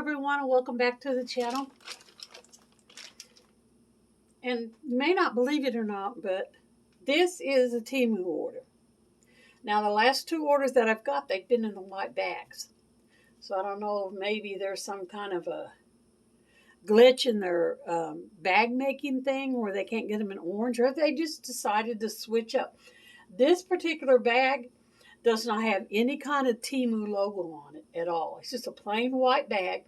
everyone, and welcome back to the channel. And you may not believe it or not, but this is a Temu order. Now, the last two orders that I've got, they've been in the white bags. So I don't know if maybe there's some kind of a glitch in their bag making thing where they can't get them in orange, or if they just decided to switch up. This particular bag does not have any kind of Temu logo on it at all. It's just a plain white bag,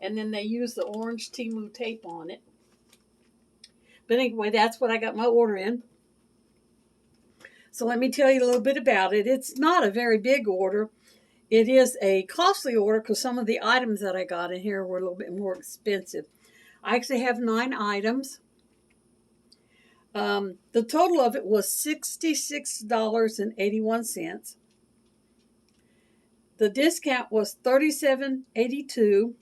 and then they use the orange Temu tape on it. But anyway, that's what I got my order in. So let me tell you a little bit about it. It's not a very big order. It is a costly order because some of the items that I got in here were a little bit more expensive. I actually have 9 items. The total of it was $66.81. The discount was $37.82,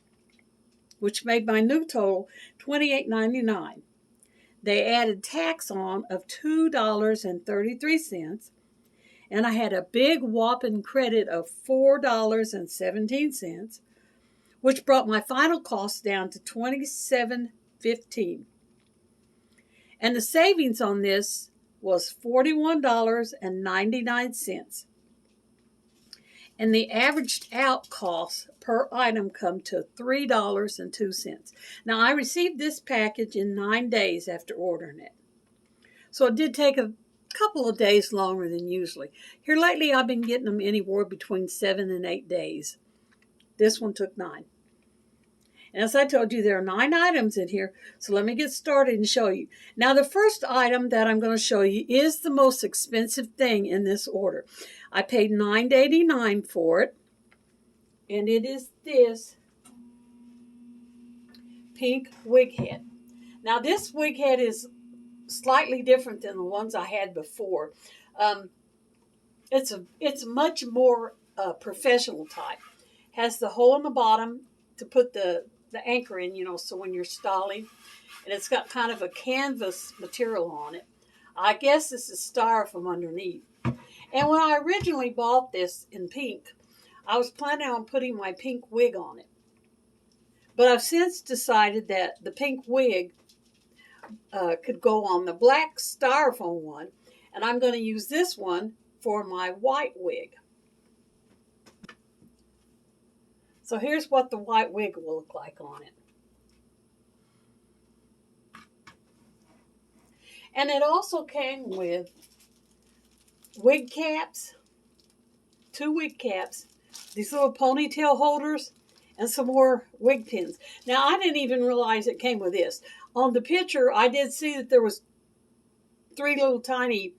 which made my new total $28.99. They added tax on of $2.33, and I had a big whopping credit of $4.17, which brought my final cost down to $27.15. And the savings on this was $41.99. And the averaged out cost per item come to $3.02. Now, I received this package in 9 days after ordering it. So it did take a couple of days longer than usually. Here lately, I've been getting them anywhere between 7 and 8 days. This one took 9. And as I told you, there are 9 items in here, so let me get started and show you. Now, the first item that I'm going to show you is the most expensive thing in this order. I paid $9.89 for it, and it is this pink wig head. Now, this wig head is slightly different than the ones I had before. It's much more professional type. Has the hole in the bottom to put the anchor in, so when you're stalling. And it's got kind of a canvas material on it. I guess this is styrofoam underneath. And when I originally bought this in pink, I was planning on putting my pink wig on it. But I've since decided that the pink wig could go on the black styrofoam one. And I'm going to use this one for my white wig. So here's what the white wig will look like on it. And it also came with wig caps, 2 wig caps, these little ponytail holders, and some more wig pins. Now, I didn't even realize it came with this. On the picture, I did see that there was 3 little tiny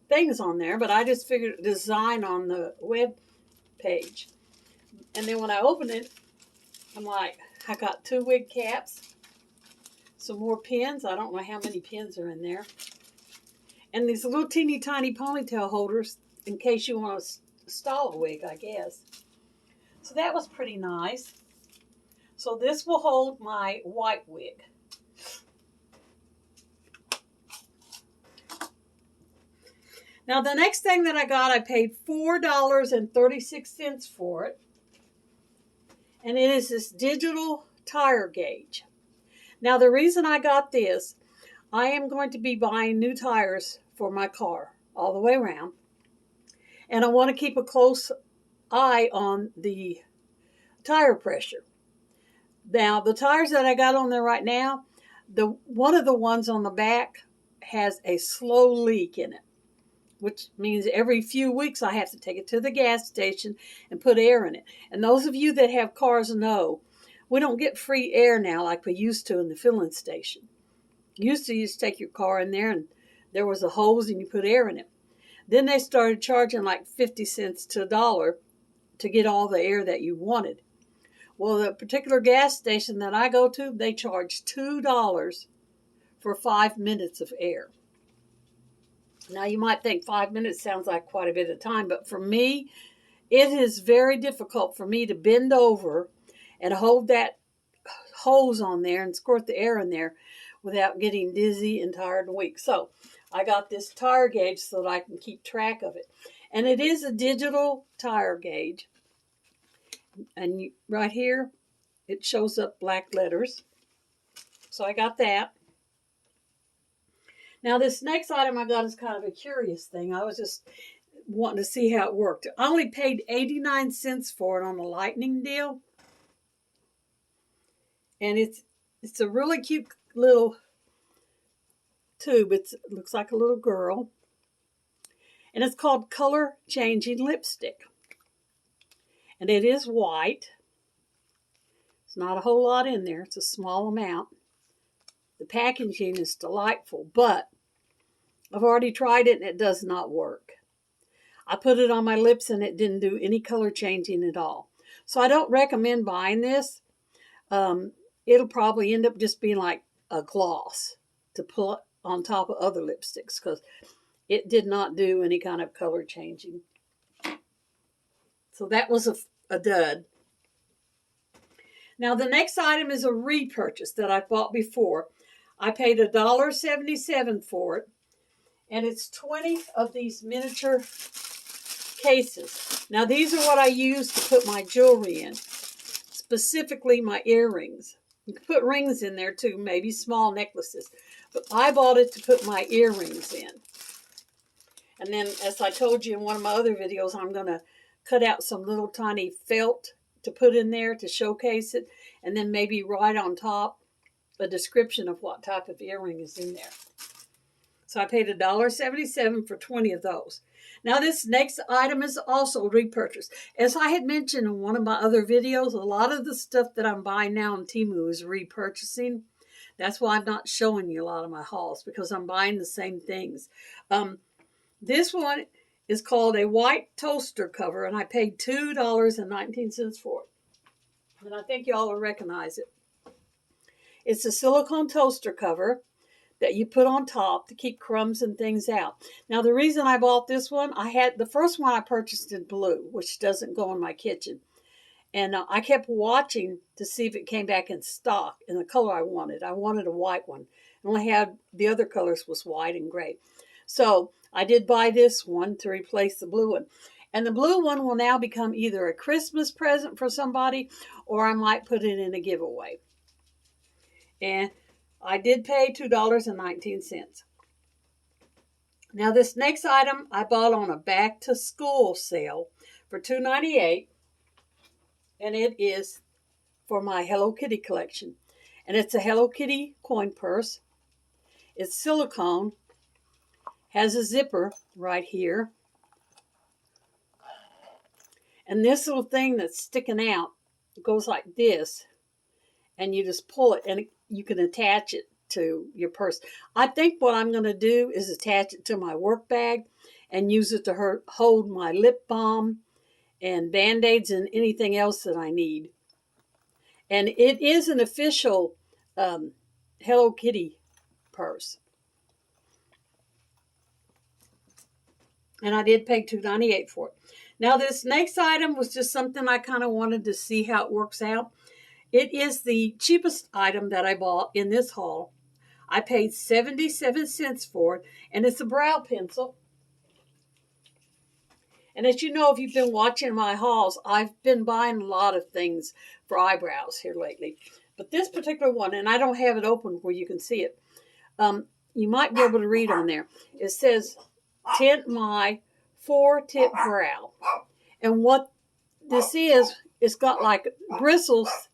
things on there, but I just figured design on the web page. And then when I opened it, I'm like, I got 2 wig caps, some more pins. I don't know how many pins are in there. And these little teeny tiny ponytail holders in case you want to style a wig, I guess. So that was pretty nice. So this will hold my white wig. Now the next thing that I got, I paid $4.36 for it. And it is this digital tire gauge. Now, the reason I got this, I am going to be buying new tires for my car all the way around. And I want to keep a close eye on the tire pressure. Now, the tires that I got on there right now, one of the ones on the back has a slow leak in it, which means every few weeks I have to take it to the gas station and put air in it. And those of you that have cars know, we don't get free air now like we used to in the filling station. You used to take your car in there and there was a hose and you put air in it. Then they started charging like 50 cents to $1 to get all the air that you wanted. Well, the particular gas station that I go to, they charge $2 for 5 minutes of air. Now, you might think 5 minutes sounds like quite a bit of time, but for me, it is very difficult for me to bend over and hold that hose on there and squirt the air in there without getting dizzy and tired and weak. So I got this tire gauge so that I can keep track of it. And it is a digital tire gauge. And right here, It shows up black letters. So I got that. Now this next item I got is kind of a curious thing. I was just wanting to see how it worked. I only paid 89 cents for it on a lightning deal. And it's a really cute little tube. It looks like a little girl. And it's called Color Changing Lipstick. And it is white. It's not a whole lot in there. It's a small amount. The packaging is delightful, but I've already tried it and it does not work. I put it on my lips and it didn't do any color changing at all. So I don't recommend buying this. It'll probably end up just being like a gloss to put on top of other lipsticks because it did not do any kind of color changing. So that was a dud. Now the next item is a repurchase that I bought before. I paid $1.77 for it. And it's 20 of these miniature cases. Now these are what I use to put my jewelry in. Specifically my earrings. You can put rings in there too, maybe small necklaces. But I bought it to put my earrings in. And then, as I told you in one of my other videos, I'm going to cut out some little tiny felt to put in there to showcase it. And then maybe write on top a description of what type of earring is in there. So I paid $1.77 for 20 of those. Now this next item is also repurchased. As I had mentioned in one of my other videos, a lot of the stuff that I'm buying now on Temu is repurchasing. That's why I'm not showing you a lot of my hauls, because I'm buying the same things. This one is called a white toaster cover, and I paid $2.19 for it. And I think y'all will recognize it. It's a silicone toaster cover that you put on top to keep crumbs and things out. Now, the reason I bought this one, the first one I purchased in blue, which doesn't go in my kitchen. And I kept watching to see if it came back in stock in the color I wanted. I wanted a white one. I only had the other colors was white and gray. So I did buy this one to replace the blue one. And the blue one will now become either a Christmas present for somebody, or I might put it in a giveaway. And I did pay $2.19. Now this next item I bought on a back to school sale for $2.98. And it is for my Hello Kitty collection. And it's a Hello Kitty coin purse. It's silicone. Has a zipper right here. And this little thing that's sticking out goes like this. And you just pull it and you can attach it to your purse. I think what I'm going to do is attach it to my work bag and use it to hold my lip balm and Band-Aids and anything else that I need. And it is an official Hello Kitty purse. And I did pay $2.98 for it. Now this next item was just something I kind of wanted to see how it works out. It is the cheapest item that I bought in this haul. I paid 77 cents for it, and it's a brow pencil. And as you know, if you've been watching my hauls, I've been buying a lot of things for eyebrows here lately. But this particular one, and I don't have it open where you can see it, you might be able to read on there. It says, Tint My 4-Tip Brow. And what this is, it's got like bristles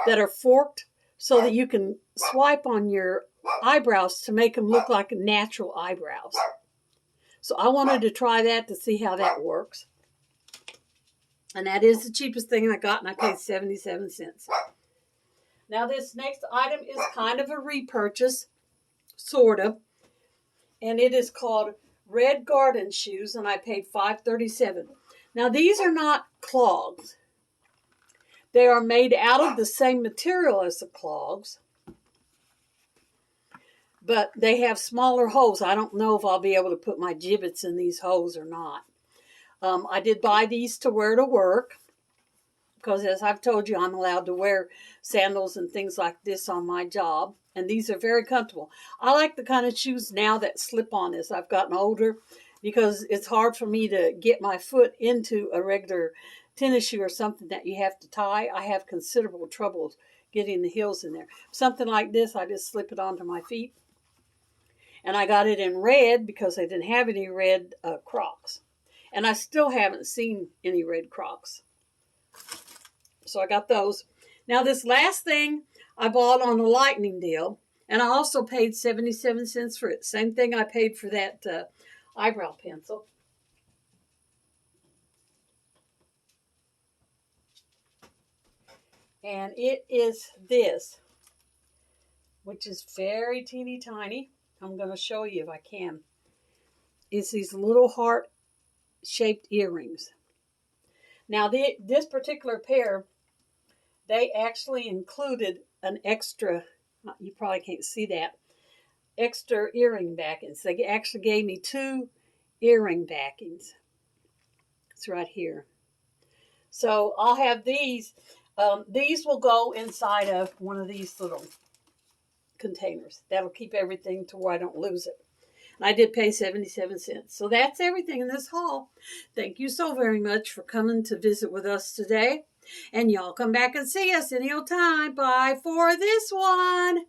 that are forked so that you can swipe on your eyebrows to make them look like natural eyebrows. So I wanted to try that to see how that works. And that is the cheapest thing I got, and I paid 77 cents. Now this next item is kind of a repurchase, sort of. And it is called Red Garden Shoes, and I paid $5.37. Now these are not clogs. They are made out of the same material as the clogs, but they have smaller holes. I don't know if I'll be able to put my gibbets in these holes or not. I did buy these to wear to work because, as I've told you, I'm allowed to wear sandals and things like this on my job, and these are very comfortable. I like the kind of shoes now that slip on as I've gotten older, because it's hard for me to get my foot into a regular tennis shoe or something that you have to tie, I have considerable trouble getting the heels in there. Something like this, I just slip it onto my feet. And I got it in red because I didn't have any red Crocs. And I still haven't seen any red Crocs. So I got those. Now this last thing I bought on a lightning deal. And I also paid 77 cents for it. Same thing I paid for that eyebrow pencil. And it is this, which is very teeny tiny. I'm going to show you if I can. It's these little heart-shaped earrings. Now, this particular pair, they actually included an extra, you probably can't see that, extra earring backings. They actually gave me 2 earring backings. It's right here. So I'll have these. These will go inside of one of these little containers. That'll keep everything to where I don't lose it. And I did pay 77 cents. So that's everything in this haul. Thank you so very much for coming to visit with us today. And y'all come back and see us any old time. Bye for this one.